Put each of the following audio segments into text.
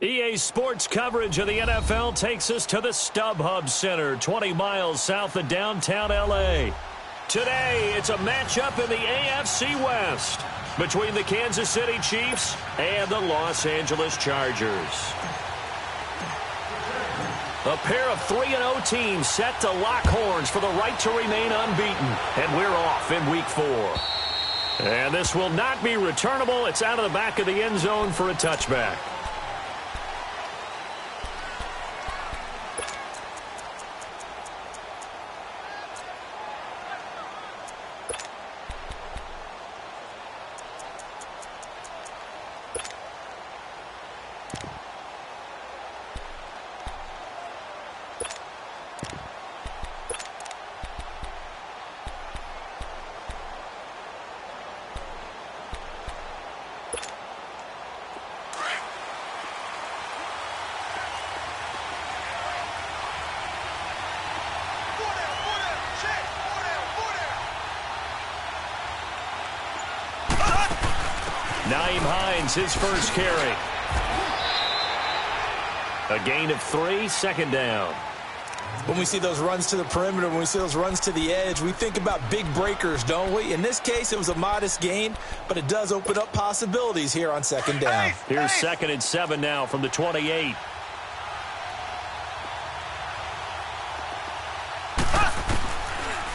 EA Sports coverage of the NFL takes us to the StubHub Center, 20 miles south of downtown L.A. Today, it's a matchup in the AFC West between the Kansas City Chiefs and the Los Angeles Chargers. A pair of 3-0 teams set to lock horns for the right to remain unbeaten. And we're off in Week 4. And this will not be returnable. It's out of the back of the end zone for a touchback. His first carry. A gain of 3, second down. When we see those runs to the perimeter, when we see those runs to the edge, we think about big breakers, don't we? In this case, it was a modest gain, but it does open up possibilities here on second down. Here's 2nd and 7 now from the 28.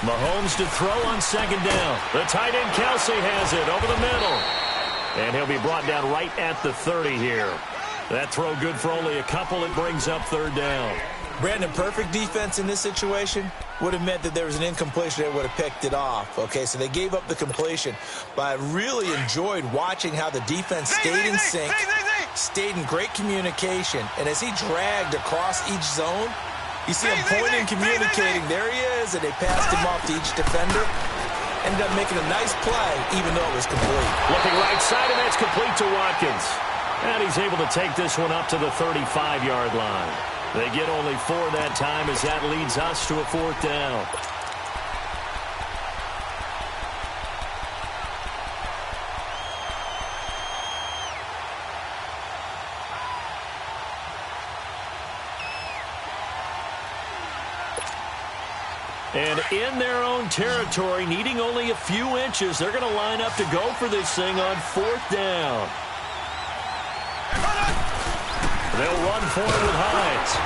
Mahomes to throw on second down. The tight end Kelsey has it over the middle. And he'll be brought down right at the 30 here. That throw good for only a couple. It brings up 3rd down. Brandon, perfect defense in this situation would have meant that there was an incompletion that would have picked it off. Okay, so they gave up the completion. But I really enjoyed watching how the defense stayed in sync, stayed in great communication. And as he dragged across each zone, you see him pointing, communicating. There he is, and they passed him off to each defender. Ended up making a nice play, even though it was complete. Looking right side, and that's complete to Watkins. And he's able to take this one up to the 35-yard line. They get only 4 that time as that leads us to a 4th down. And in their own territory, needing only a few inches, they're going to line up to go for this thing on 4th down. They'll run for it with Hines.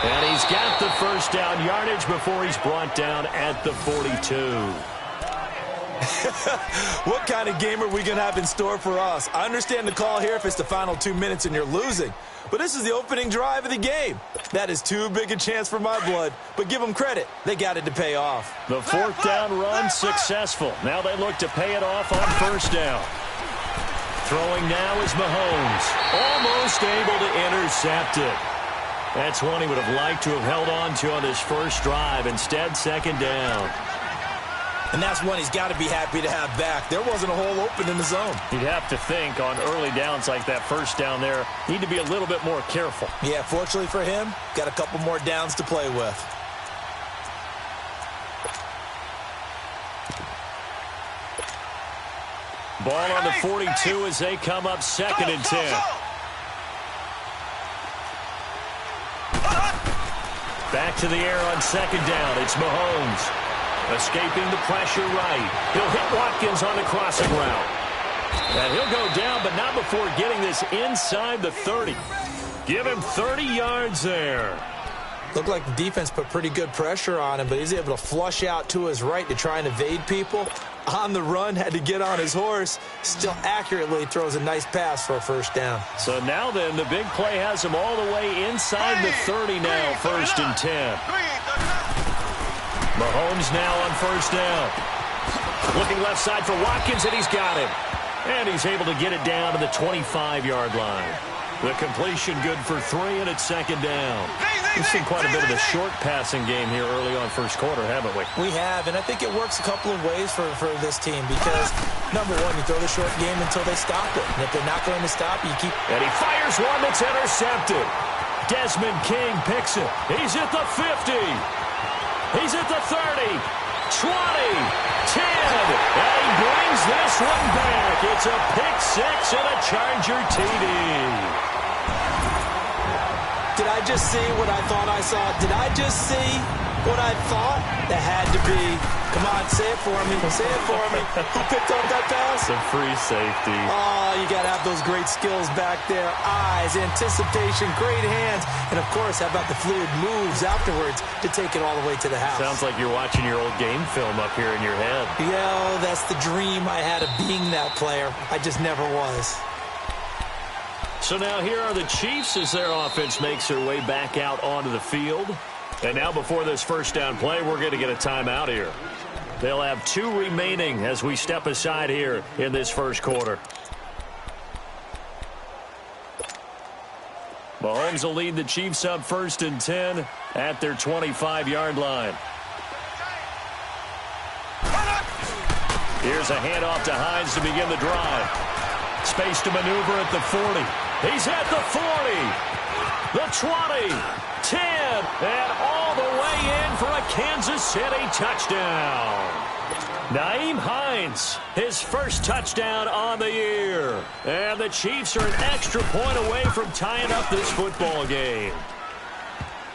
And he's got the first down yardage before he's brought down at the 42. What kind of game are we going to have in store for us? I understand the call here if it's the final 2 minutes and you're losing. But this is the opening drive of the game. That is too big a chance for my blood. But give them credit. They got it to pay off. The 4th down run successful. Now they look to pay it off on 1st down. Throwing now is Mahomes. Almost able to intercept it. That's one he would have liked to have held on to on his first drive. Instead, 2nd down. And that's one he's got to be happy to have back. There wasn't a hole open in the zone. You'd have to think on early downs like that first down there, need to be a little bit more careful. Yeah, fortunately for him, got a couple more downs to play with. Ball on the 42 as they come up 2nd and 10. Back to the air on 2nd down. It's Mahomes. Escaping the pressure right. He'll hit Watkins on the crossing route. And he'll go down, but not before getting this inside the 30. Give him 30 yards there. Looked like the defense put pretty good pressure on him, but he's able to flush out to his right to try and evade people. On the run, had to get on his horse. Still accurately throws a nice pass for a 1st down. So now then, the big play has him all the way inside the 30 now, 1st and 10. Mahomes now on 1st down. Looking left side for Watkins, and he's got him. And he's able to get it down to the 25-yard line. The completion good for 3, and it's 2nd down. We've seen quite a bit of a short passing game here early on first quarter, haven't we? We have, and I think it works a couple of ways for this team because, number one, you throw the short game until they stop it. And if they're not going to stop, you keep... And he fires one that's intercepted. Desmond King picks it. He's at the 50. He's at the 30. 20. 10. And he brings this one back. It's a pick 6 and a Charger TD. Did I just see what I thought I saw? Did I just see what I thought? That had to be. Come on, say it for me. Say it for me. Who picked up that pass? It's a free safety. Oh, you got to have those great skills back there. Eyes, anticipation, great hands. And, of course, how about the fluid moves afterwards to take it all the way to the house? Sounds like you're watching your old game film up here in your head. Yeah, that's the dream I had of being that player. I just never was. So now here are the Chiefs as their offense makes their way back out onto the field. And now before this first down play, we're going to get a timeout here. They'll have 2 remaining as we step aside here in this first quarter. Mahomes will lead the Chiefs up 1st and 10 at their 25-yard line. Here's a handoff to Hines to begin the drive. Space to maneuver at the 40. He's at the 40, the 20, 10, and all the way in for a Kansas City touchdown. Nyheim Hines, his first touchdown on the year. And the Chiefs are an extra point away from tying up this football game.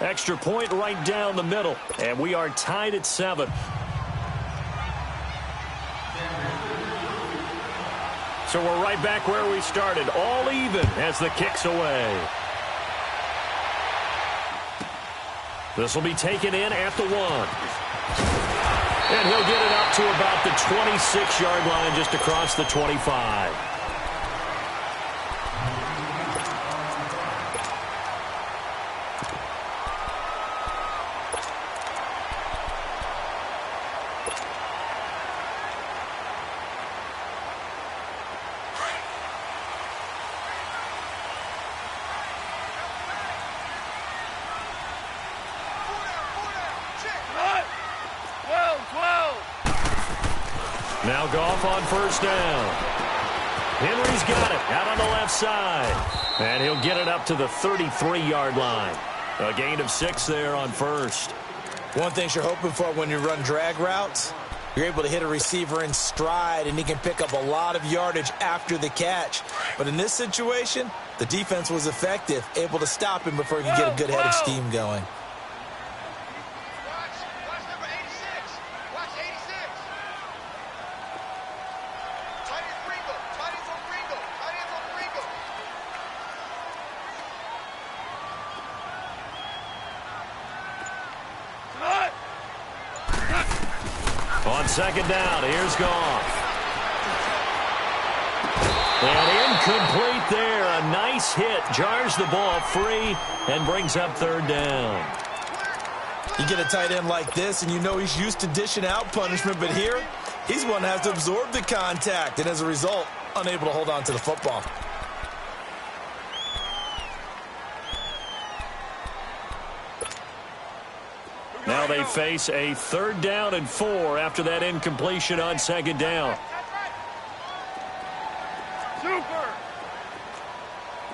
Extra point right down the middle, and we are tied at 7. So we're right back where we started, all even as the kick's away. This will be taken in at the 1. And he'll get it up to about the 26-yard line, just across the 25. Now Goff on first down. Henry's got it out on the left side. And he'll get it up to the 33-yard line. A gain of 6 there on first. One thing you're hoping for when you run drag routes, you're able to hit a receiver in stride, and he can pick up a lot of yardage after the catch. But in this situation, the defense was effective, able to stop him before he could get a good head of steam going. On second down, here's Goff. And incomplete there. A nice hit. Jars the ball free and brings up 3rd down. You get a tight end like this, and you know he's used to dishing out punishment, but here, he's one that has to absorb the contact, and as a result, unable to hold on to the football. Now they face a 3rd down and 4 after that incompletion on second down. Super!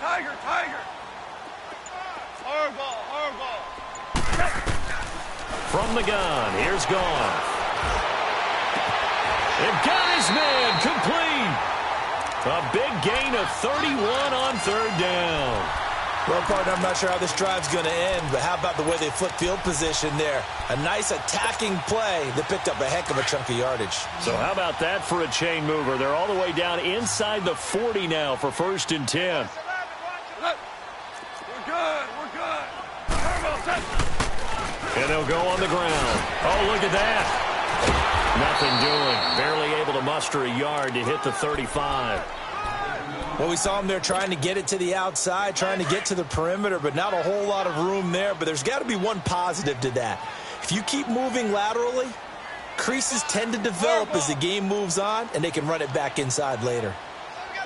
Tiger, tiger! Hardball, hardball! From the gun, here's Goff. And got his man complete. A big gain of 31 on 3rd down. Well, partner, I'm not sure how this drive's going to end, but how about the way they flip field position there? A nice attacking play that picked up a heck of a chunk of yardage. So how about that for a chain mover? They're all the way down inside the 40 now for 1st and 10. We're good, we're good. And they'll go on the ground. Oh, look at that. Nothing doing. Barely able to muster a yard to hit the 35. Well, we saw him there trying to get it to the outside, trying to get to the perimeter, but not a whole lot of room there. But there's got to be one positive to that. If you keep moving laterally, creases tend to develop as the game moves on, and they can run it back inside later.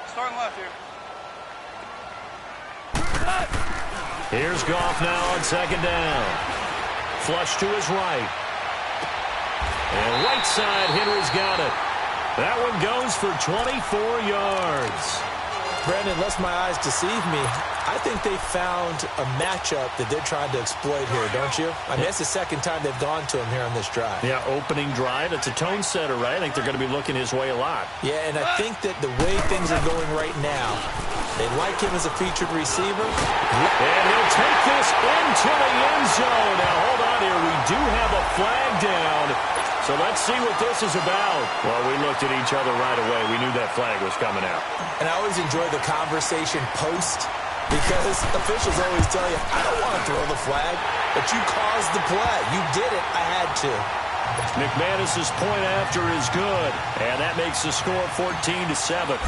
Starting left here. Here's Goff now on second down. Flush to his right. And right side, Henry's got it. That one goes for 24 yards. Brandon, unless my eyes deceive me, I think they found a matchup that they're trying to exploit here, don't you? I mean, it's the second time they've gone to him here on this drive. Yeah, opening drive. It's a tone setter, right? I think they're going to be looking his way a lot. Yeah, and I think that the way things are going right now, they like him as a featured receiver. And he'll take this into the end zone. Now, hold on here. We do have a flag down. So let's see what this is about. Well, we looked at each other right away. We knew that flag was coming out. And I always enjoy the conversation post because officials always tell you, I don't want to throw the flag, but you caused the play. You did it. I had to. McManus's point after is good, and that makes the score 14-7.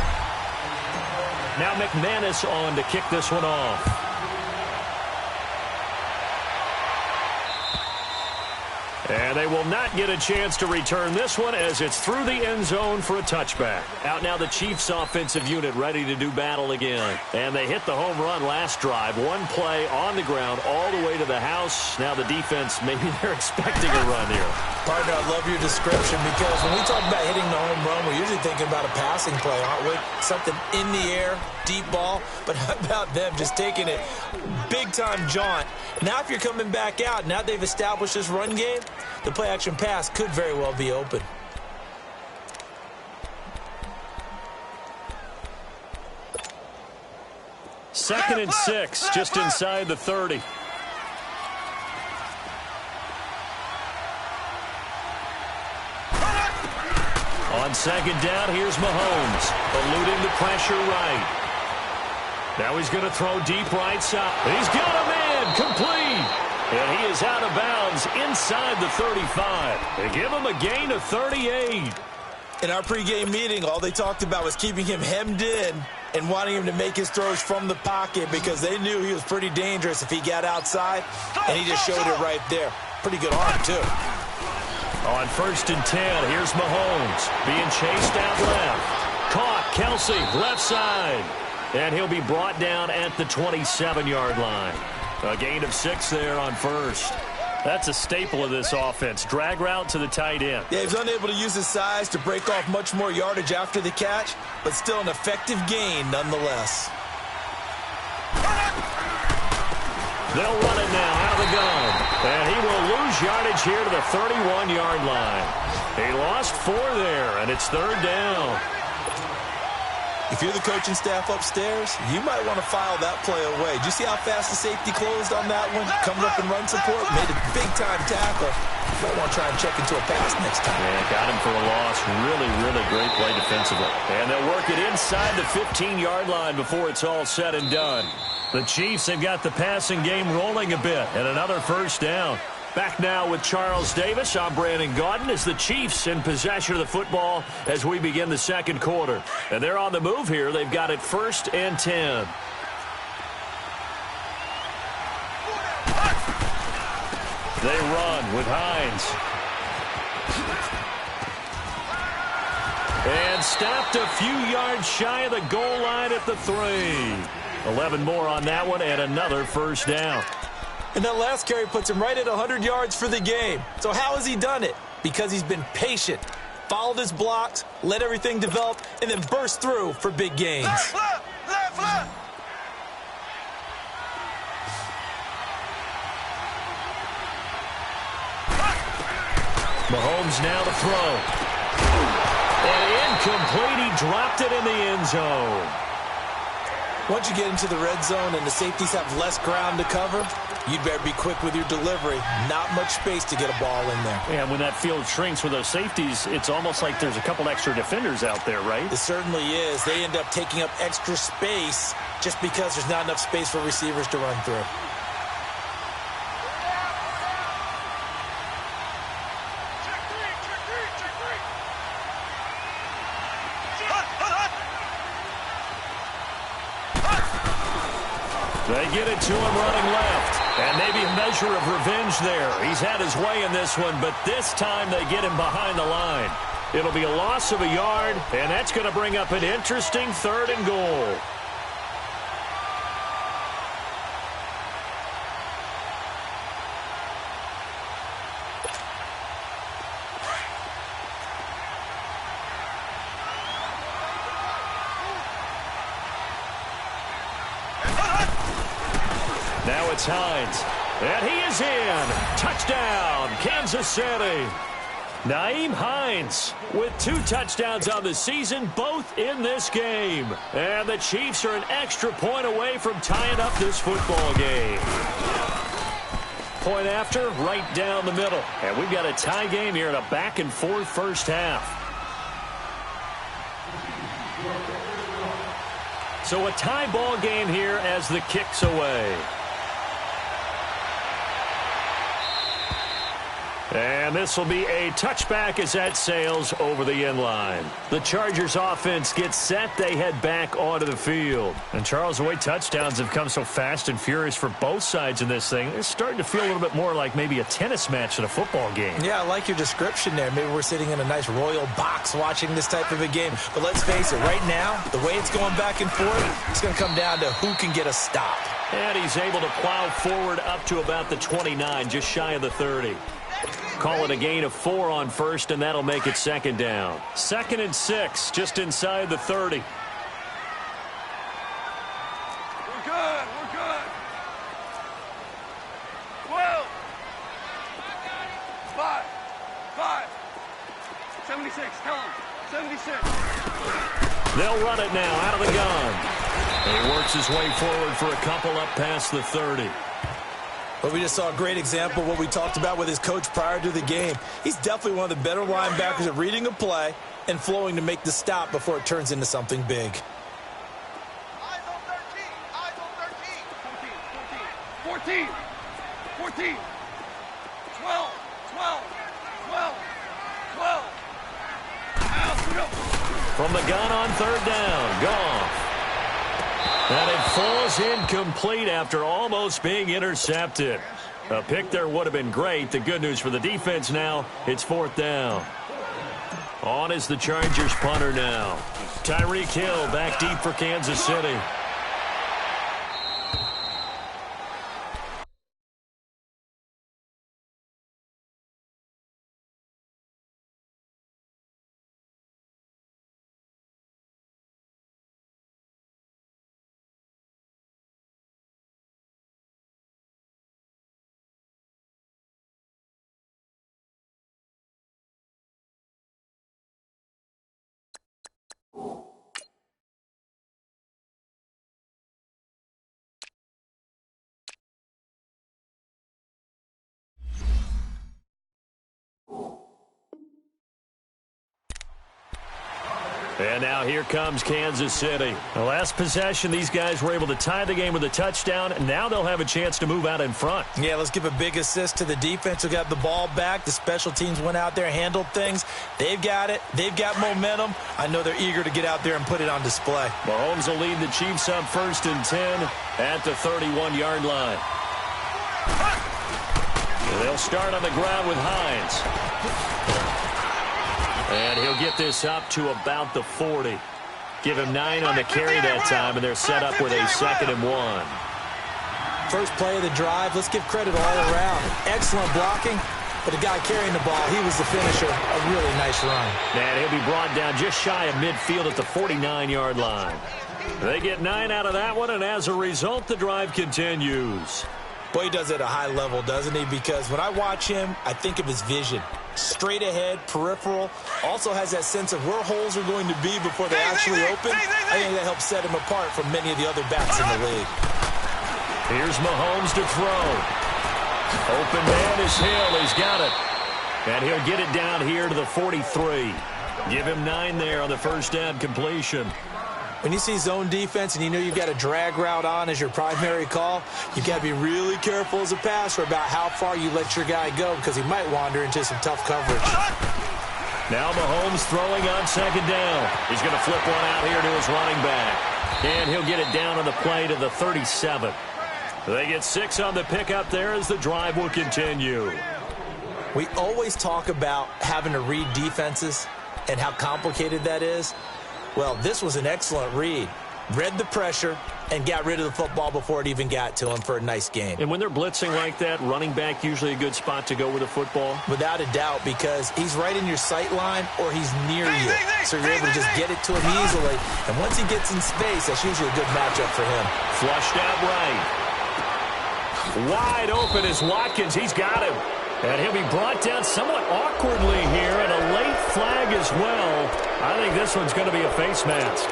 Now McManus on to kick this one off. And they will not get a chance to return this one as it's through the end zone for a touchback. Out now the Chiefs offensive unit ready to do battle again. And they hit the home run last drive. One play on the ground all the way to the house. Now the defense, maybe they're expecting a run here. Partner, I love your description because when we talk about hitting the home run, we're usually thinking about a passing play, aren't we? Something in the air, deep ball. But how about them just taking it big-time jaunt? Now if you're coming back out, now they've established this run game, the play-action pass could very well be open. Second and 6, just inside the 30. On second down, here's Mahomes, eluding the pressure right. Now he's going to throw deep right side. He's got a man, complete. And he is out of bounds inside the 35. They give him a gain of 38. In our pregame meeting, all they talked about was keeping him hemmed in and wanting him to make his throws from the pocket because they knew he was pretty dangerous if he got outside, and he just showed it right there. Pretty good arm, too. On first and 10, here's Mahomes being chased out left. Caught, Kelsey, left side. And he'll be brought down at the 27-yard line. A gain of 6 there on first. That's a staple of this offense. Drag route to the tight end. Yeah, he's unable to use his size to break off much more yardage after the catch, but still an effective gain nonetheless. They'll run it now out of the gun. And he will lose yardage here to the 31-yard line. He lost 4 there, and it's third down. If you're the coaching staff upstairs, you might want to file that play away. Did you see how fast the safety closed on that one? Coming up in run support, made a big-time tackle. You might want to try and check into a pass next time. Yeah, got him for a loss. Really, really great play defensively. And they'll work it inside the 15-yard line before it's all said and done. The Chiefs have got the passing game rolling a bit, and another first down. Back now with Charles Davis. I'm Brandon Gaudin as the Chiefs in possession of the football as we begin the second quarter. And they're on the move here. They've got it first and 10. They run with Hines. And stopped a few yards shy of the goal line at the 3. 11 more on that one and another first down. And that last carry puts him right at 100 yards for the game. So how has he done it? Because he's been patient, followed his blocks, let everything develop, and then burst through for big gains. Left. Mahomes now to throw. And incomplete. He dropped it in the end zone. Once you get into the red zone and the safeties have less ground to cover, you'd better be quick with your delivery. Not much space to get a ball in there. And when that field shrinks with those safeties, it's almost like there's a couple extra defenders out there, right? It certainly is. They end up taking up extra space just because there's not enough space for receivers to run through. They get it to him running left. And maybe a measure of revenge there. He's had his way in this one, but this time they get him behind the line. It'll be a loss of a yard, and that's going to bring up an interesting third and goal. Now it's Hines. And he is in. Touchdown, Kansas City. Nyheim Hines with 2 touchdowns on the season, both in this game. And the Chiefs are an extra point away from tying up this football game. Point after, right down the middle. And we've got a tie game here in a back-and-forth first half. So a tie ball game here as the kick's away. And this will be a touchback as that sails over the end line. The Chargers offense gets set. They head back onto the field. And Charles, the way touchdowns have come so fast and furious for both sides in this thing, it's starting to feel a little bit more like maybe a tennis match than a football game. Yeah, I like your description there. Maybe we're sitting in a nice royal box watching this type of a game. But let's face it, right now, the way it's going back and forth, it's going to come down to who can get a stop. And he's able to plow forward up to about the 29, just shy of the 30. Call it a gain of 4 on first, and that'll make it second down. 2nd and 6, just inside the 30. We're good. We're good. 12. 5. 76. Tell him. 76. They'll run it now out of the gun. And he works his way forward for a couple up past the 30. But we just saw a great example of what we talked about with his coach prior to the game. He's definitely one of the better linebackers at reading a play and flowing to make the stop before it turns into something big. Eyes on 13. Eyes on 13. 14. 14. 12. 12. Out. Go. From the gun on 3rd down, Goff. And it falls incomplete after almost being intercepted. A pick there would have been great. The good news for the defense now, it's 4th down. On is the Chargers punter now. Tyreek Hill back deep for Kansas City. And now here comes Kansas City. The last possession, these guys were able to tie the game with a touchdown, and now they'll have a chance to move out in front. Yeah, let's give a big assist to the defense who got the ball back. The special teams went out there, handled things. They've got it. They've got momentum. I know they're eager to get out there and put it on display. Mahomes will lead the Chiefs up 1st and 10 at the 31-yard line. They'll start on the ground with Hines. And he'll get this up to about the 40. Give him 9 on the carry that time, and they're set up with a 2nd and 1. First play of the drive, let's give credit all around. Excellent blocking, but the guy carrying the ball, he was the finisher. A really nice run. And he'll be brought down just shy of midfield at the 49-yard line. They get 9 out of that one, and as a result, the drive continues. Boy, he does it at a high level, doesn't he? Because when I watch him, I think of his vision. Straight ahead, peripheral, also has that sense of where holes are going to be before they actually open. I think that helps set him apart from many of the other backs in the league. Here's Mahomes to throw. Open man is Hill. He's got it. And he'll get it down here to the 43. Give him 9 there on the first down completion. When you see zone defense and you know you've got a drag route on as your primary call, you've got to be really careful as a passer about how far you let your guy go because he might wander into some tough coverage. Now Mahomes throwing on 2nd down. He's going to flip one out here to his running back. And he'll get it down on the play to the 37. They get 6 on the pickup there as the drive will continue. We always talk about having to read defenses and how complicated that is. Well, this was an excellent read. Read the pressure and got rid of the football before it even got to him for a nice gain. And when they're blitzing like that, running back usually a good spot to go with the football? Without a doubt, because he's right in your sight line or he's near you. So you're able to just get it to him easily. And once he gets in space, that's usually a good matchup for him. Flushed out right. Wide open is Watkins. He's got him. And he'll be brought down somewhat awkwardly here, and a late flag as well. I think this one's going to be a face mask.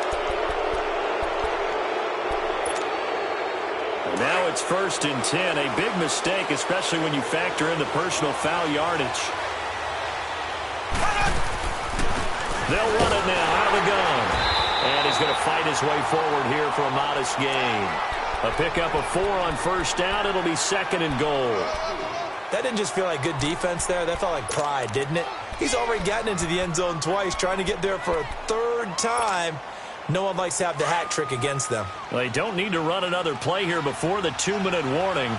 And now it's 1st and 10. A big mistake, especially when you factor in the personal foul yardage. They'll run it now out of the gun. And he's going to fight his way forward here for a modest gain. A pickup of 4 on 1st down. It'll be 2nd and goal. That didn't just feel like good defense there. That felt like pride, didn't it? He's already gotten into the end zone twice, trying to get there for a 3rd time. No one likes to have the hat trick against them. Well, they don't need to run another play here before the 2-minute warning.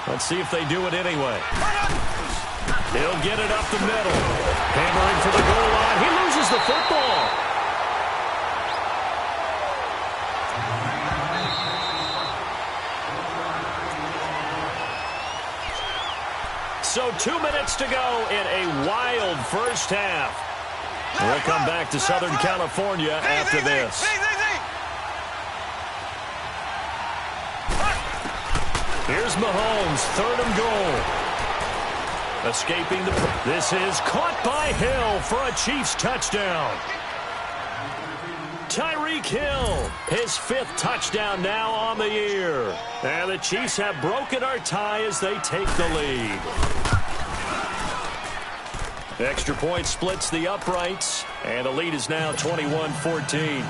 Let's see if they do it anyway. He'll get it up the middle. Hammering for the goal line. He loses the football. So 2 minutes to go in a wild first half. We'll come back to Southern California after this. Here's Mahomes, 3rd and goal. Escaping the... This is caught by Hill for a Chiefs touchdown. Tyreek Hill, his 5th touchdown now on the year. And the Chiefs have broken our tie as they take the lead. The extra point splits the uprights, and the lead is now 21-14.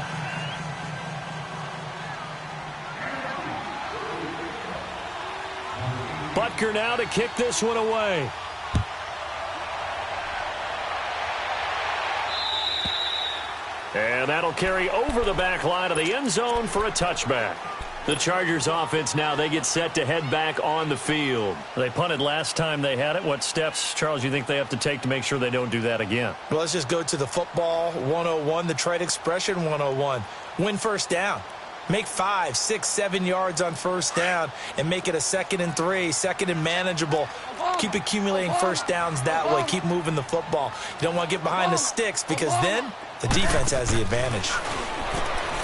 Butker now to kick this one away. And that'll carry over the back line of the end zone for a touchback. The Chargers offense now, they get set to head back on the field. They punted last time they had it. What steps, Charles, you think they have to take to make sure they don't do that again? Well, let's just go to the football 101, the trade expression 101. Win 1st down. Make 5, 6, 7 yards on 1st down and make it a 2nd and 3, 2nd and manageable. Keep accumulating 1st downs that way. Keep moving the football. You don't want to get behind the sticks because then the defense has the advantage.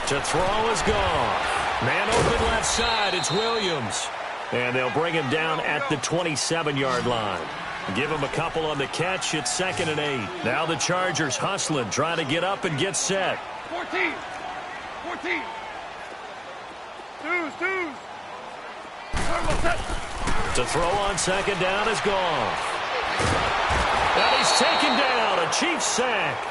To throw is gone. Man open left side, it's Williams. And they'll bring him down at the 27-yard line. Give him a couple on the catch, it's 2nd and 8. Now the Chargers hustling, trying to get up and get set. 14. Twos. To throw on 2nd down is gone. And he's taken down, a Chiefs sack.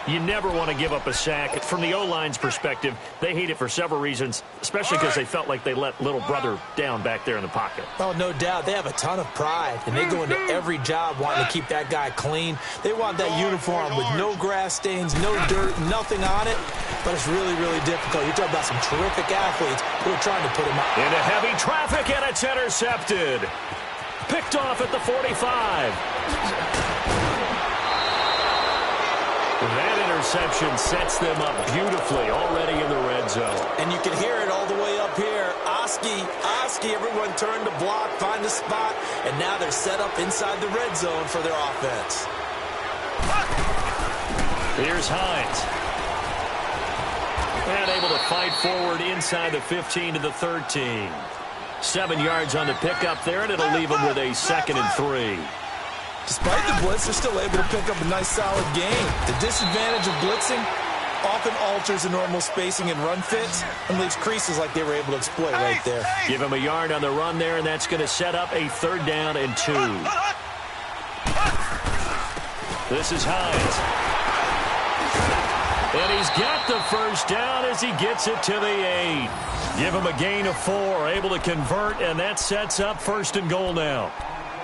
You never want to give up a sack. From the O-line's perspective, they hate it for several reasons, especially because they felt like they let little brother down back there in the pocket. Oh, no doubt. They have a ton of pride, and they go into every job wanting to keep that guy clean. They want that uniform with no grass stains, no dirt, nothing on it. But it's really, really difficult. You're talking about some terrific athletes who are trying to put him out. Into heavy traffic, and it's intercepted. Picked off at the 45. That interception sets them up beautifully already in the red zone. And you can hear it all the way up here. Oski, everyone turned to block, find a spot, and now they're set up inside the red zone for their offense. Here's Hines. And able to fight forward inside the 15 to the 13. 7 yards on the pickup there, and it'll leave them with a 2nd and 3. Despite the blitz, they're still able to pick up a nice, solid gain. The disadvantage of blitzing often alters the normal spacing and run fits and leaves creases like they were able to exploit right there. Give him a yard on the run there, and that's going to set up a 3rd down and 2. This is Hines. And he's got the 1st down as he gets it to the 8. Give him a gain of 4, able to convert, and that sets up 1st and goal now.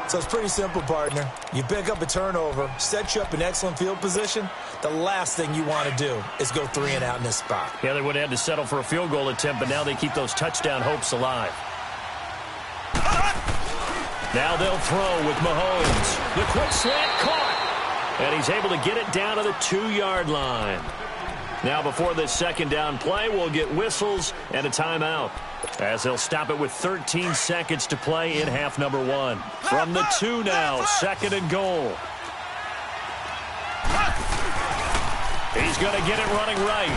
So it's pretty simple, partner. You pick up a turnover, set you up in excellent field position. The last thing you want to do is go 3 and out in this spot. Yeah, they would have had to settle for a field goal attempt, but now they keep those touchdown hopes alive. Now they'll throw with Mahomes. The quick slant caught. And he's able to get it down to the 2-yard line. Now before this 2nd down play, we'll get whistles and a timeout, as they'll stop it with 13 seconds to play in half number 1. From the 2 now, 2nd and goal. He's going to get it running right.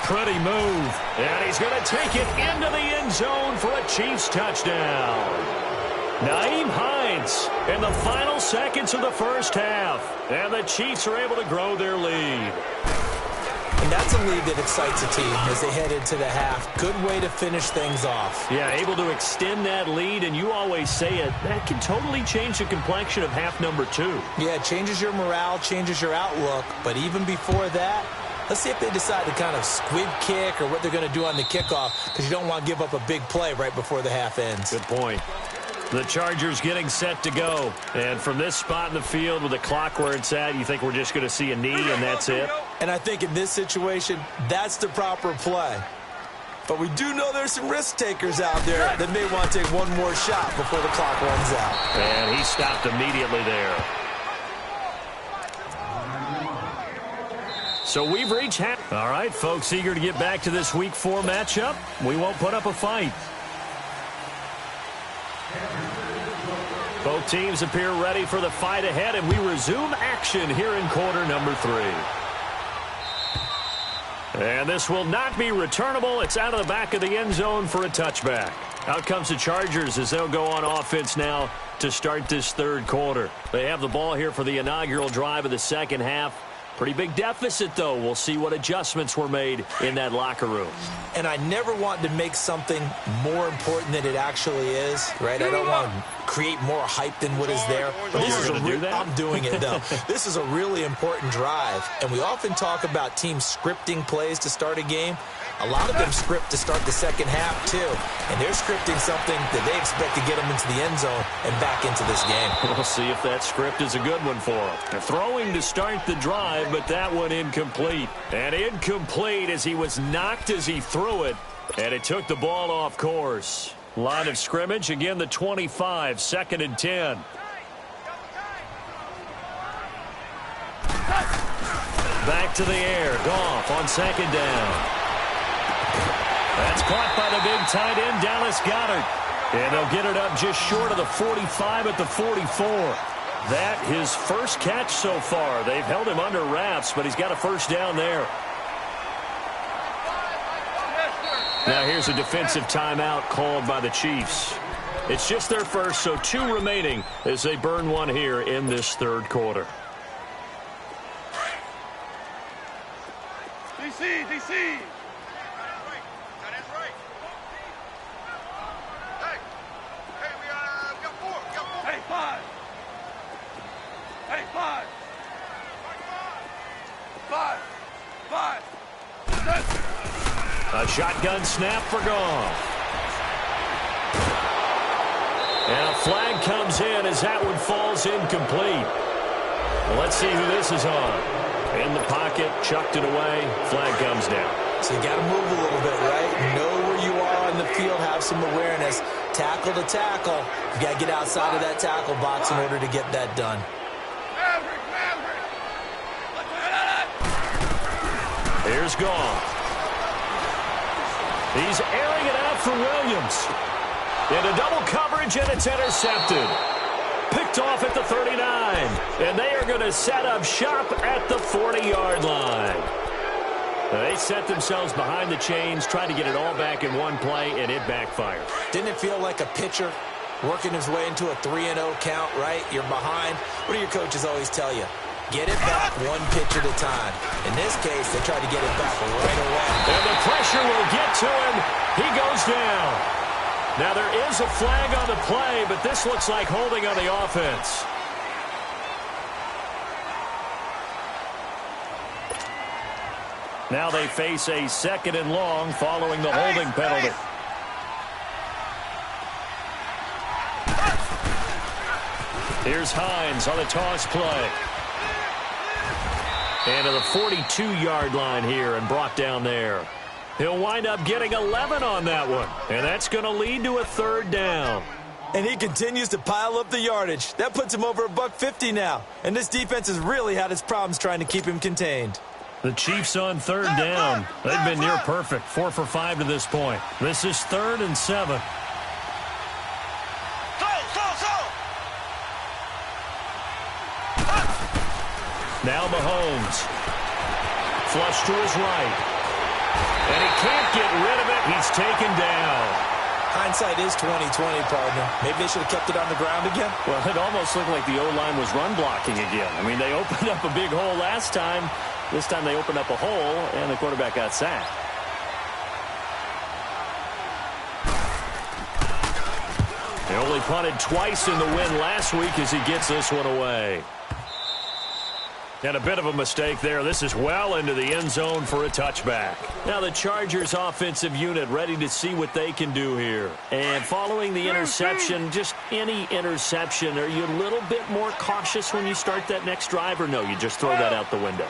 Pretty move. And he's going to take it into the end zone for a Chiefs touchdown. Naeem Hines in the final seconds of the first half. And the Chiefs are able to grow their lead. And that's a lead that excites a team as they head into the half. Good way to finish things off. Yeah, able to extend that lead, and you always say it, that can totally change the complexion of half number 2. Yeah, it changes your morale, changes your outlook. But even before that, let's see if they decide to kind of squib kick or what they're going to do on the kickoff, because you don't want to give up a big play right before the half ends. Good point. The Chargers getting set to go. And from this spot in the field with the clock where it's at, you think we're just going to see a knee and that's it? And I think in this situation, that's the proper play. But we do know there's some risk takers out there that may want to take one more shot before the clock runs out. And he stopped immediately there. So we've reached half. All right, folks, eager to get back to this Week 4 matchup. We won't put up a fight. Both teams appear ready for the fight ahead, and we resume action here in quarter number 3. And this will not be returnable. It's out of the back of the end zone for a touchback. Out comes the Chargers as they'll go on offense now to start this third quarter. They have the ball here for the inaugural drive of the second half. Pretty big deficit, though. We'll see what adjustments were made in that locker room. And I never want to make something more important than it actually is, right? I don't want to create more hype than what is there. But this is I'm doing it, though. This is a really important drive. And we often talk about teams scripting plays to start a game. A lot of them script to start the second half, too. And they're scripting something that they expect to get them into the end zone and back into this game. We'll see if that script is a good one for them. They're throwing to start the drive, but that one incomplete. And incomplete as he was knocked as he threw it. And it took the ball off course. Line of scrimmage, again the 25, 2nd and 10. Back to the air. Goff on 2nd down. That's caught by the big tight end, Dallas Goedert. And they'll get it up just short of the 45 at the 44. That his first catch so far. They've held him under wraps, but he's got a first down there. Now here's a defensive timeout called by the Chiefs. It's just their first, so 2 remaining as they burn one here in this third quarter. DC. A shotgun snap for Goff. And a flag comes in as that one falls incomplete. Well, let's see who this is on. In the pocket, chucked it away, flag comes down. So you got to move a little bit, right? Know where you are on the field, have some awareness. Tackle to tackle. You got to get outside of that tackle box in order to get that done. Here's Goff. He's airing it out for Williams. Into double coverage, and it's intercepted. Picked off at the 39. And they are going to set up shop at the 40-yard line. They set themselves behind the chains, tried to get it all back in one play, and it backfired. Didn't it feel like a pitcher working his way into a 3-0 count, right? You're behind. What do your coaches always tell you? Get it back one pitch at a time. In this case, they tried to get it back right away. And the pressure will get to him. He goes down. Now, there is a flag on the play, but this looks like holding on the offense. Now they face a 2nd and long following the holding penalty. Here's Hines on the toss play. And to the 42-yard line here and brought down there. He'll wind up getting 11 on that one. And that's going to lead to a 3rd down. And he continues to pile up the yardage. That puts him over $150 now. And this defense has really had its problems trying to keep him contained. The Chiefs on 3rd down. They've been near perfect. 4 for 5 to this point. This is 3rd and 7. Now Mahomes. Flush to his right. And he can't get rid of it. He's taken down. Hindsight is 20/20, partner. Maybe they should have kept it on the ground again. Well, it almost looked like the O-line was run blocking again. I mean, they opened up a big hole last time. This time they opened up a hole, and the quarterback got sacked. They only punted twice in the win last week as he gets this one away. And a bit of a mistake there. This is well into the end zone for a touchback. Now the Chargers offensive unit ready to see what they can do here. And following the interception, just any interception, are you a little bit more cautious when you start that next drive, or no, you just throw that out the window?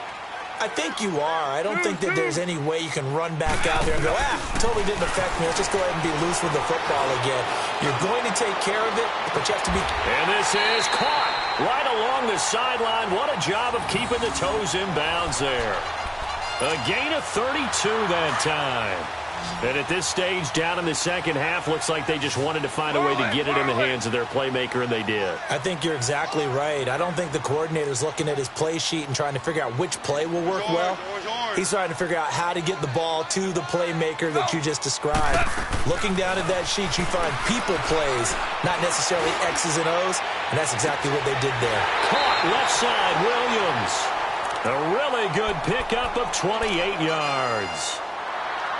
I think you are. I don't think that there's any way you can run back out there and go, totally didn't affect me. Let's just go ahead and be loose with the football again. You're going to take care of it, but you have to be... And this is caught right along the sideline. What a job of keeping the toes in bounds there. A gain of 32 that time. And at this stage, down in the second half, looks like they just wanted to find a way to get it in the hands of their playmaker, and they did. I think you're exactly right. I don't think the coordinator's looking at his play sheet and trying to figure out which play will work well. He's trying to figure out how to get the ball to the playmaker that you just described. Looking down at that sheet, you find people plays, not necessarily X's and O's, and that's exactly what they did there. Caught left side, Williams. A really good pickup of 28 yards.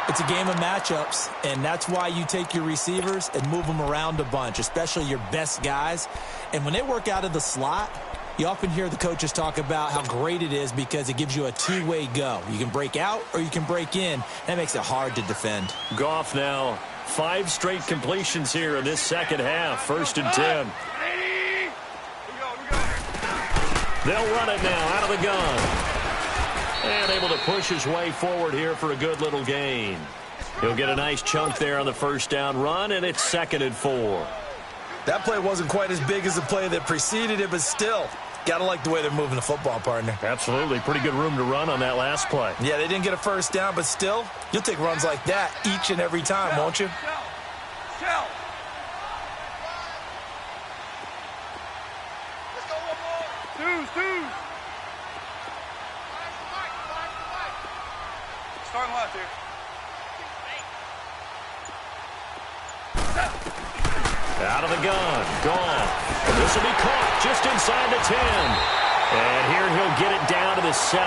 It's a game of matchups, and that's why you take your receivers and move them around a bunch, especially your best guys. And when they work out of the slot, you often hear the coaches talk about how great it is because it gives you a two-way go. You can break out or you can break in. That makes it hard to defend. Goff now, 5 straight completions here in this second half. 1st and 10. They'll run it now out of the gun. And able to push his way forward here for a good little gain. He'll get a nice chunk there on the first down run, and it's 2nd and 4. That play wasn't quite as big as the play that preceded it, but still, gotta like the way they're moving the football, partner. Absolutely. Pretty good room to run on that last play. Yeah, they didn't get a first down, but still, you'll take runs like that each and every time, won't you? Let's go one more. Two. Starting left here. Out of the gun. Gone. This will be caught just inside the 10. And here he'll get it down to the 7.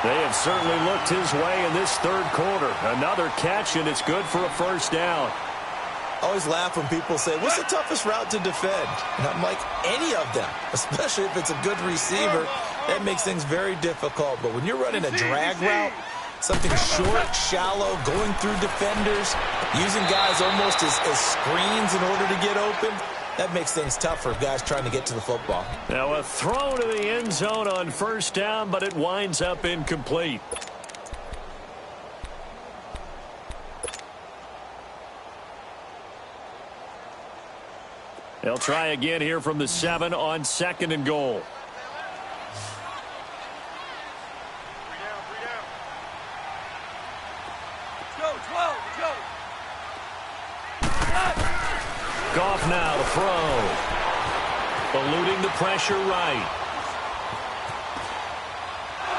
They have certainly looked his way in this third quarter. Another catch, and it's good for a first down. I always laugh when people say, what's the toughest route to defend? And I'm like, any of them, especially if it's a good receiver. That makes things very difficult. But when you're running a drag route, something short, shallow, going through defenders, using guys almost as screens in order to get open, that makes things tough for guys trying to get to the football. Now a throw to the end zone on first down, but it winds up incomplete. They'll try again here from the 7 on 2nd and goal. Goff now to throw. Eluding the pressure right.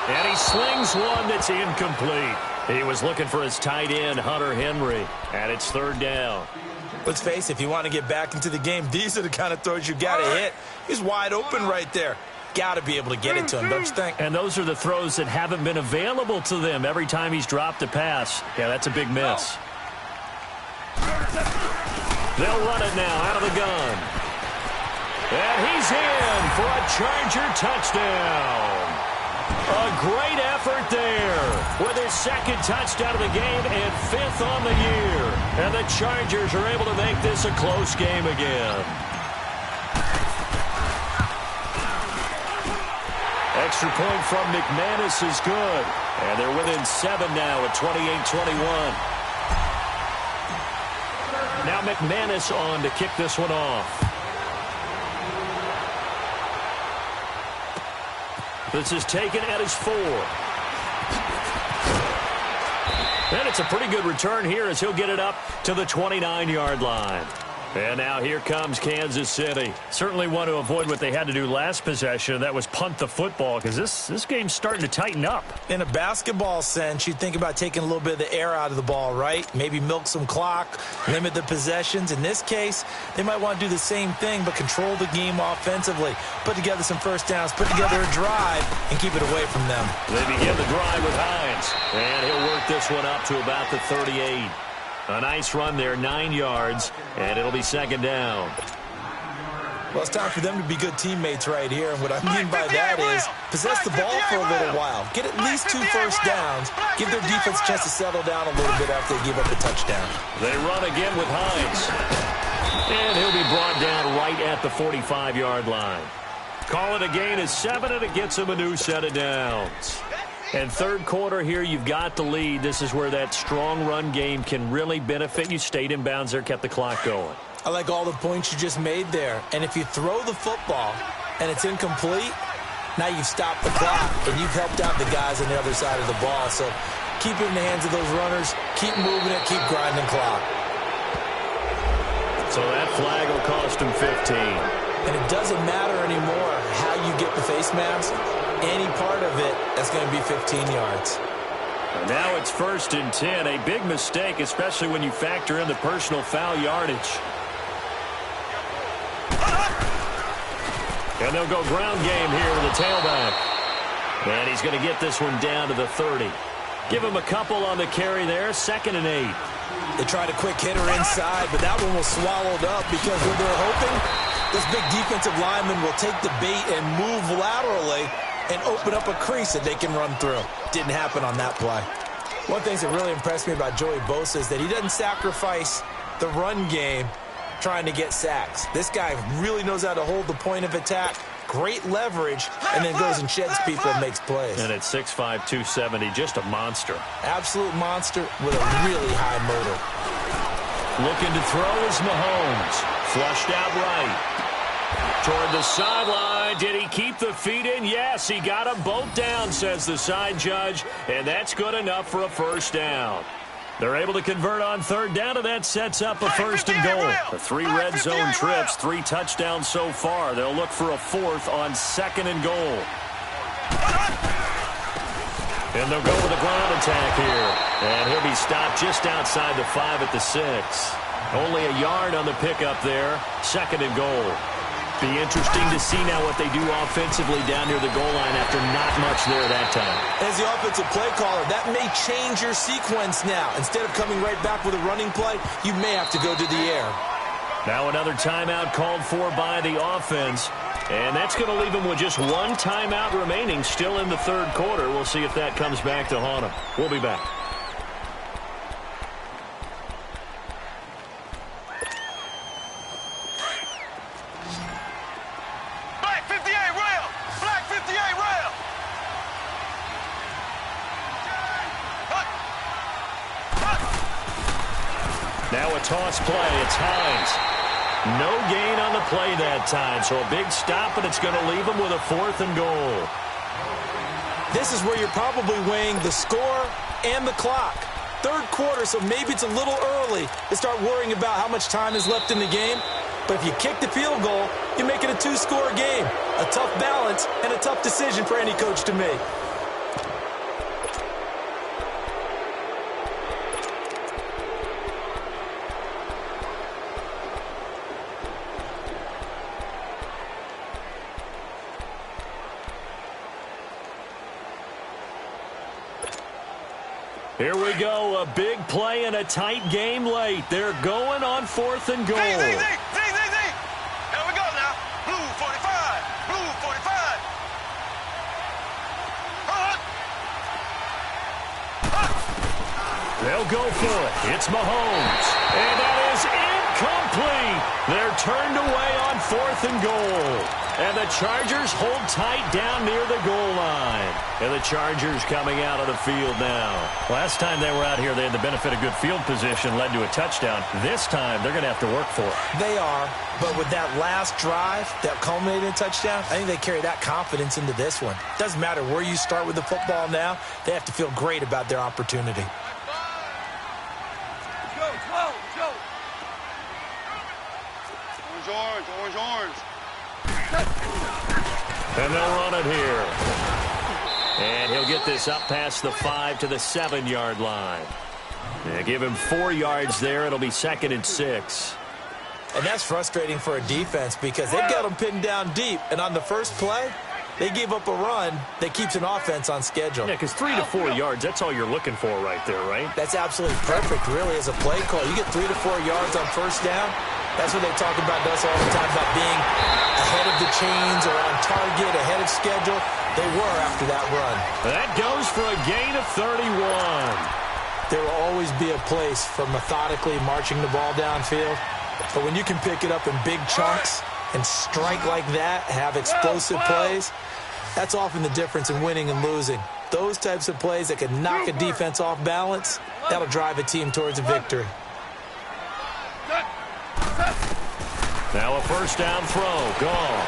And he slings one that's incomplete. He was looking for his tight end, Hunter Henry. And it's 3rd down. Let's face it, if you want to get back into the game, these are the kind of throws you got to hit. He's wide open right there. Got to be able to get it to him, don't you think? And those are the throws that haven't been available to them every time he's dropped a pass. Yeah, that's a big miss. They'll run it now out of the gun. And he's in for a Charger touchdown. A great effort there with his 2nd touchdown of the game and 5th on the year. And the Chargers are able to make this a close game again. Extra point from McManus is good. And they're within 7 now at 28-21. Now McManus on to kick this one off. This is taken at his 4. And it's a pretty good return here as he'll get it up to the 29-yard line. And now here comes Kansas City. Certainly want to avoid what they had to do last possession. That was punt the football, because this game's starting to tighten up. In a basketball sense, you think about taking a little bit of the air out of the ball, right? Maybe milk some clock, limit the possessions. In this case, they might want to do the same thing, but control the game offensively. Put together some first downs, put together a drive, and keep it away from them. They begin the drive with Hines. And he'll work this one up to about the 38. A nice run there, 9 yards, and it'll be second down. Well, it's time for them to be good teammates right here, and what I mean by that is possess the ball for a little while. Get at least 2 first downs. Give their defense a chance to settle down a little bit after they give up a touchdown. They run again with Hines. And he'll be brought down right at the 45-yard line. Call it a gain of 7, and it gets him a new set of downs. And third quarter here, you've got the lead. This is where that strong run game can really benefit you. Stayed in bounds there, kept the clock going. I like all the points you just made there. And if you throw the football and it's incomplete, now you've stopped the clock and you've helped out the guys on the other side of the ball. So keep it in the hands of those runners. Keep moving it. Keep grinding clock. So that flag will cost him 15. And it doesn't matter anymore how you get the face mask. Any part of it, that's going to be 15 yards. And now it's 1st and 10. A big mistake, especially when you factor in the personal foul yardage. And they'll go ground game here with the tailback. And he's going to get this one down to the 30. Give him a couple on the carry there. 2nd and 8. They tried a quick hitter inside, but that one was swallowed up because what they're hoping, this big defensive lineman will take the bait and move laterally and open up a crease that they can run through. Didn't happen on that play. One thing that really impressed me about Joey Bosa is that he doesn't sacrifice the run game trying to get sacks. This guy really knows how to hold the point of attack, great leverage, and then goes and sheds people and makes plays. And at 6'5", 270, just a monster. Absolute monster with a really high motor. Looking to throw is Mahomes. Flushed out right. Toward the sideline. Did he keep the feet in? Yes, he got them both down, says the side judge, and that's good enough for a first down. They're able to convert on 3rd down, and that sets up a 1st and goal. The 3 red zone trips, 3 touchdowns so far. They'll look for a 4th on 2nd and goal. And they'll go with a ground attack here. And he'll be stopped just outside the 5 at the 6. Only a yard on the pickup there. 2nd and goal. Be interesting to see now what they do offensively down near the goal line after not much there that time. As the offensive play caller, that may change your sequence now. Instead of coming right back with a running play, you may have to go to the air. Now another timeout called for by the offense. And that's going to leave them with just 1 timeout remaining still in the 3rd quarter. We'll see if that comes back to haunt them. We'll be back. Now a toss play. It's Hines. No gain on the play that time. So a big stop, and it's going to leave them with a 4th and goal. This is where you're probably weighing the score and the clock. 3rd quarter, so maybe it's a little early to start worrying about how much time is left in the game. But if you kick the field goal, you make it a 2-score game. A tough balance and a tough decision for any coach to make. Here we go, a big play and a tight game late. They're going on 4th and goal. Here we go now. Blue 45. Blue 45. They'll go for it. It's Mahomes. And that is incomplete. They're turned away on 4th and goal. And the Chargers hold tight down near the goal line. And the Chargers coming out of the field now. Last time they were out here, they had the benefit of good field position, led to a touchdown. This time, they're going to have to work for it. They are, but with that last drive that culminated in a touchdown, I think they carry that confidence into this one. Doesn't matter where you start with the football now, they have to feel great about their opportunity. Orange. And they'll run it here. And he'll get this up past the 5 to the 7-yard line. Yeah, give him 4 yards there. It'll be 2nd and 6. And that's frustrating for a defense because they've got them pinned down deep. And on the first play, they gave up a run that keeps an offense on schedule. Yeah, because 3 to 4 yards, that's all you're looking for right there, right? That's absolutely perfect, really, as a play call. You get 3 to 4 yards on first down. That's what they talk about us all the time, about being ahead of the chains or on target, ahead of schedule. They were after that run. That goes for a gain of 31. There will always be a place for methodically marching the ball downfield. But when you can pick it up in big chunks and strike like that, have explosive plays, that's often the difference in winning and losing. Those types of plays that can knock a defense off balance, that'll drive a team towards a victory. Now a first down throw. Gone.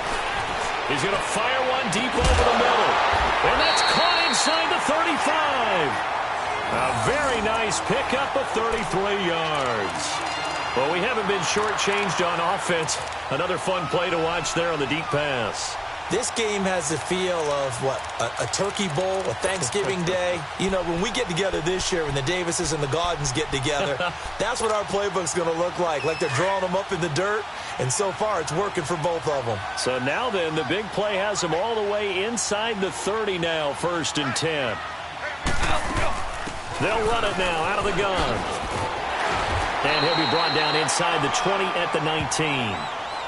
He's going to fire one deep over the middle. And that's caught inside the 35. A very nice pickup of 33 yards. Well, we haven't been shortchanged on offense. Another fun play to watch there on the deep pass. This game has the feel of, a turkey bowl, a Thanksgiving day. You know, when we get together this year, when the Davises and the Gaudens get together, that's what our playbook's going to look like they're drawing them up in the dirt, and so far it's working for both of them. So now then, the big play has them all the way inside the 30 now, 1st and 10. They'll run it now out of the gun. And he'll be brought down inside the 20 at the 19.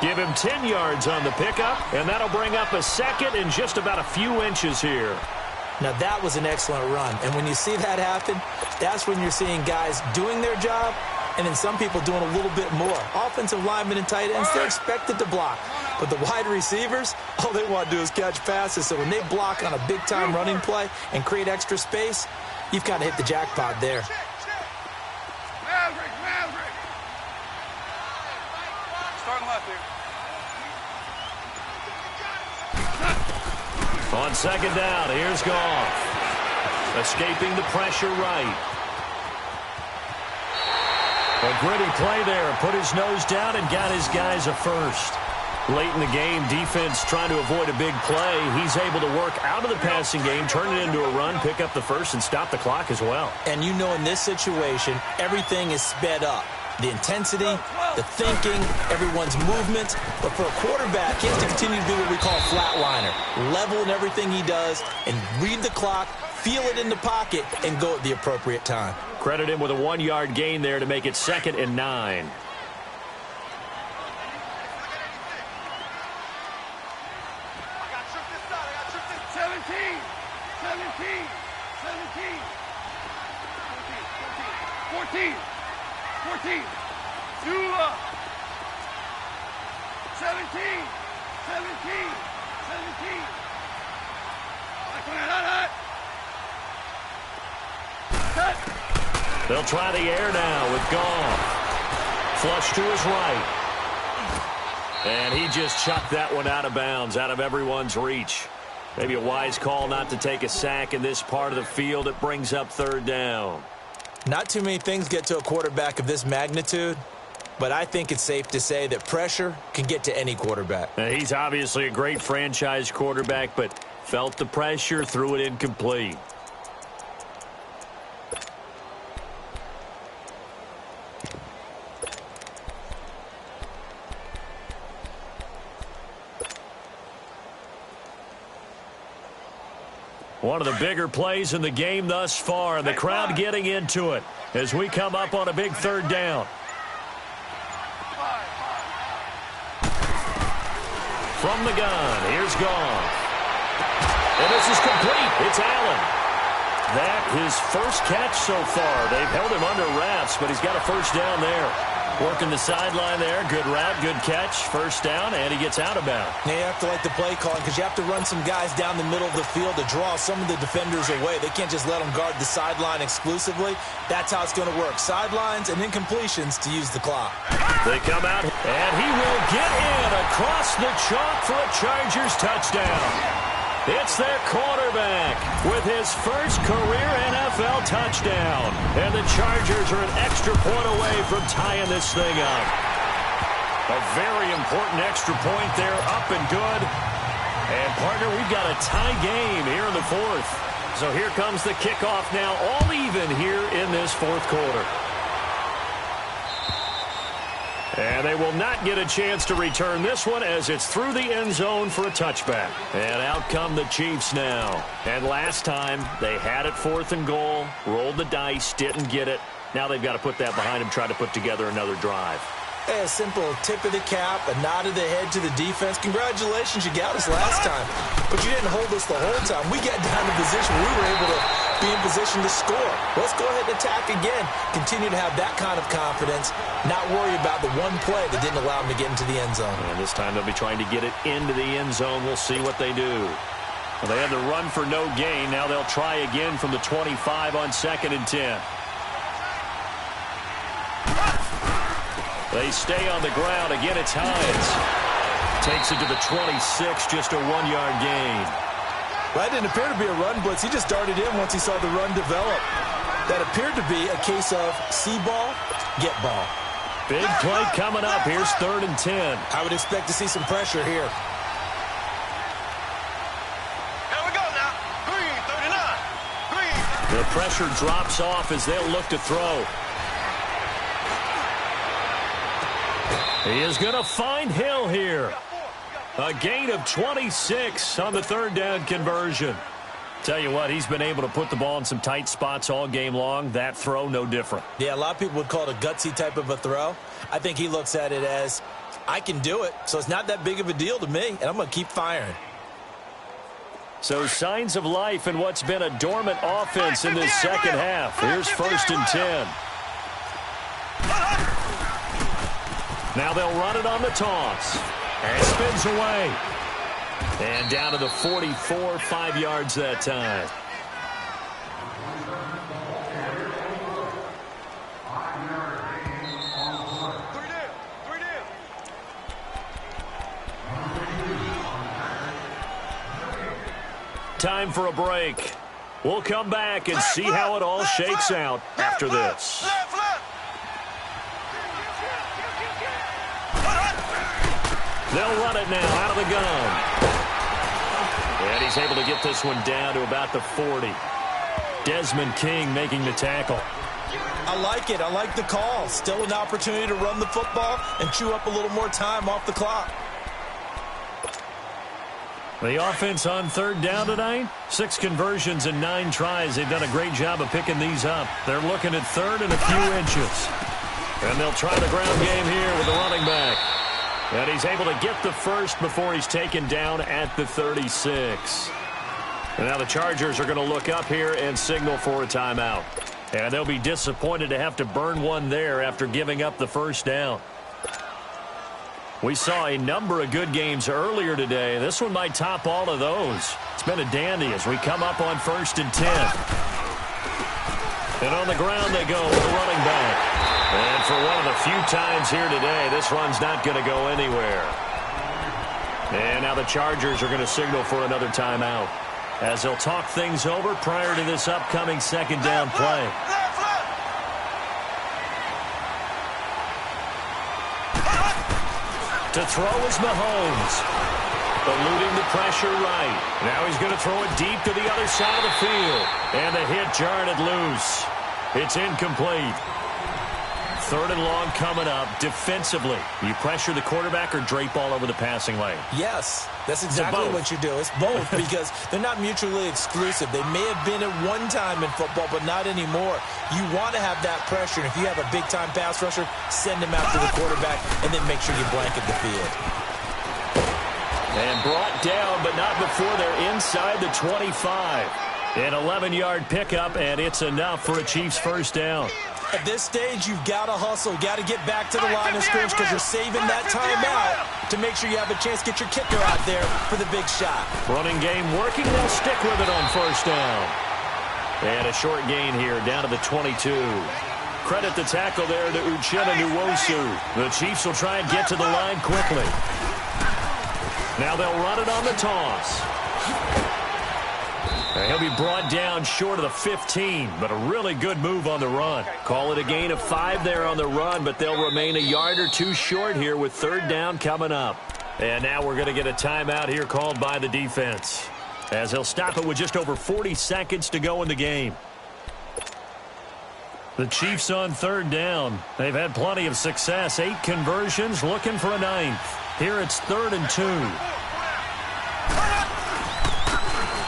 Give him 10 yards on the pickup, and that'll bring up a 2nd and just about a few inches here. Now, that was an excellent run. And when you see that happen, that's when you're seeing guys doing their job and then some people doing a little bit more. Offensive linemen and tight ends, they're expected to block. But the wide receivers, all they want to do is catch passes. So when they block on a big-time running play and create extra space, you've kind of hit the jackpot there. Starting left here. On 2nd down, here's Goff. Escaping the pressure right. A gritty play there. Put his nose down and got his guys a first. Late in the game, defense trying to avoid a big play. He's able to work out of the passing game, turn it into a run, pick up the first, and stop the clock as well. And you know in this situation, everything is sped up. The intensity, the thinking, everyone's movement. But for a quarterback, he has to continue to do what we call flatliner. Level in everything he does and read the clock, feel it in the pocket, and go at the appropriate time. Credit him with a 1-yard gain there to make it 2nd and 9. They'll try the air now with Goff. Flush to his right. And he just chucked that one out of bounds, out of everyone's reach. Maybe a wise call not to take a sack in this part of the field. It brings up 3rd down. Not too many things get to a quarterback of this magnitude, but I think it's safe to say that pressure can get to any quarterback. He's obviously a great franchise quarterback, but felt the pressure, threw it incomplete. One of the bigger plays in the game thus far, and the crowd getting into it as we come up on a big 3rd down. From the gun, here's Goff. And this is complete. It's Allen. That his first catch so far. They've held him under wraps, but he's got a first down there. Working the sideline there. Good route, good catch. First down, and he gets out of bounds. Now you have to like the play calling because you have to run some guys down the middle of the field to draw some of the defenders away. They can't just let them guard the sideline exclusively. That's how it's going to work. Sidelines and incompletions to use the clock. They come out, and he will get in across the chalk for a Chargers touchdown. It's their quarterback with his first career NFL touchdown. And the Chargers are an extra point away from tying this thing up. A very important extra point there, up and good. And, partner, we've got a tie game here in the fourth. So here comes the kickoff now, all even here in this fourth quarter. And they will not get a chance to return this one as it's through the end zone for a touchback. And out come the Chiefs now. And last time, they had it 4th and goal, rolled the dice, didn't get it. Now they've got to put that behind them, try to put together another drive. Hey, a simple tip of the cap, a nod of the head to the defense. Congratulations, you got us last time. But you didn't hold us the whole time. We got down to position. We were able to be in position to score. Let's go ahead and attack again. Continue to have that kind of confidence. Not worry about the one play that didn't allow them to get into the end zone. And this time they'll be trying to get it into the end zone. We'll see what they do. Well, they had the run for no gain. Now they'll try again from the 25 on 2nd and 10. They stay on the ground. Again, it's Hines. Takes it to the 26, just a 1-yard gain. Well, that didn't appear to be a run blitz. He just darted in once he saw the run develop. That appeared to be a case of see ball, get ball. Big play coming up. Here's 3rd and 10. I would expect to see some pressure here. Here we go now. Green, 39. Green. The pressure drops off as they'll look to throw. He is going to find Hill here. A gain of 26 on the 3rd down conversion. Tell you what, he's been able to put the ball in some tight spots all game long. That throw, no different. Yeah, a lot of people would call it a gutsy type of a throw. I think he looks at it as, I can do it, so it's not that big of a deal to me, and I'm going to keep firing. So signs of life in what's been a dormant offense in this second half. Here's 1st and 10. Now they'll run it on the toss. And spins away. And down to the 44, 5 yards that time. Three down. Time for a break. We'll come back and see how it all shakes out after this. Left. They'll run it now out of the gun. And he's able to get this one down to about the 40. Desmond King making the tackle. I like it. I like the call. Still an opportunity to run the football and chew up a little more time off the clock. The offense on 3rd down tonight, 6 conversions and 9 tries. They've done a great job of picking these up. They're looking at 3rd and a few inches. And they'll try the ground game here with the running back. And he's able to get the first before he's taken down at the 36. And now the Chargers are going to look up here and signal for a timeout. And they'll be disappointed to have to burn one there after giving up the first down. We saw a number of good games earlier today. This one might top all of those. It's been a dandy as we come up on 1st and 10. And on the ground they go with the running back. And for one of the few times here today, this run's not going to go anywhere. And now the Chargers are going to signal for another timeout as they'll talk things over prior to this upcoming 2nd down play. To throw is Mahomes. Eluding the pressure right. Now he's going to throw it deep to the other side of the field. And the hit jarred it loose. It's incomplete. 3rd and long coming up. Defensively, you pressure the quarterback or drape all over the passing lane? Yes, that's exactly what you do. It's both because they're not mutually exclusive. They may have been at one time in football, but not anymore. You want to have that pressure, and if you have a big-time pass rusher, send him after the quarterback, and then make sure you blanket the field. And brought down, but not before they're inside the 25. An 11-yard pickup, and it's enough for a Chiefs first down. At this stage, you've got to hustle. Got to get back to the line of scrimmage because you're saving that timeout to make sure you have a chance to get your kicker out there for the big shot. Running game working. They'll stick with it on 1st down. And a short gain here down to the 22. Credit the tackle there to Uchenna Nwosu. The Chiefs will try and get to the line quickly. Now they'll run it on the toss. He'll be brought down short of the 15, but a really good move on the run. Call it a gain of 5 there on the run, but they'll remain a yard or 2 short here with 3rd down coming up. And now we're going to get a timeout here called by the defense, as he'll stop it with just over 40 seconds to go in the game. The Chiefs on 3rd down. They've had plenty of success. 8 conversions, looking for a 9th. Here it's 3rd and 2.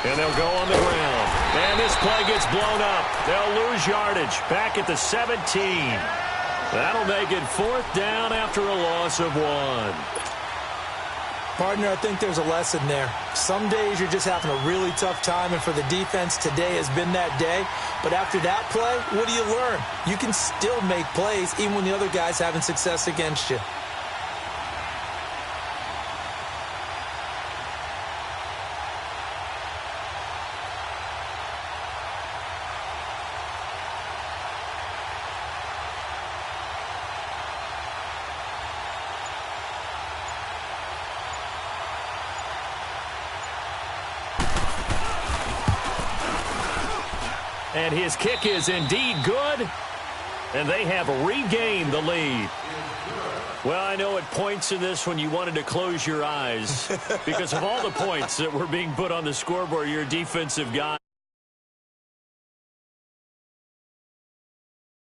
And they'll go on the ground. And this play gets blown up. They'll lose yardage back at the 17. That'll make it 4th down after a loss of 1. Partner, I think there's a lesson there. Some days you're just having a really tough time, and for the defense, today has been that day. But after that play, what do you learn? You can still make plays even when the other guy's having success against you. And his kick is indeed good, and they have regained the lead. Well, I know at points in this when you wanted to close your eyes because of all the points that were being put on the scoreboard, your defensive guy.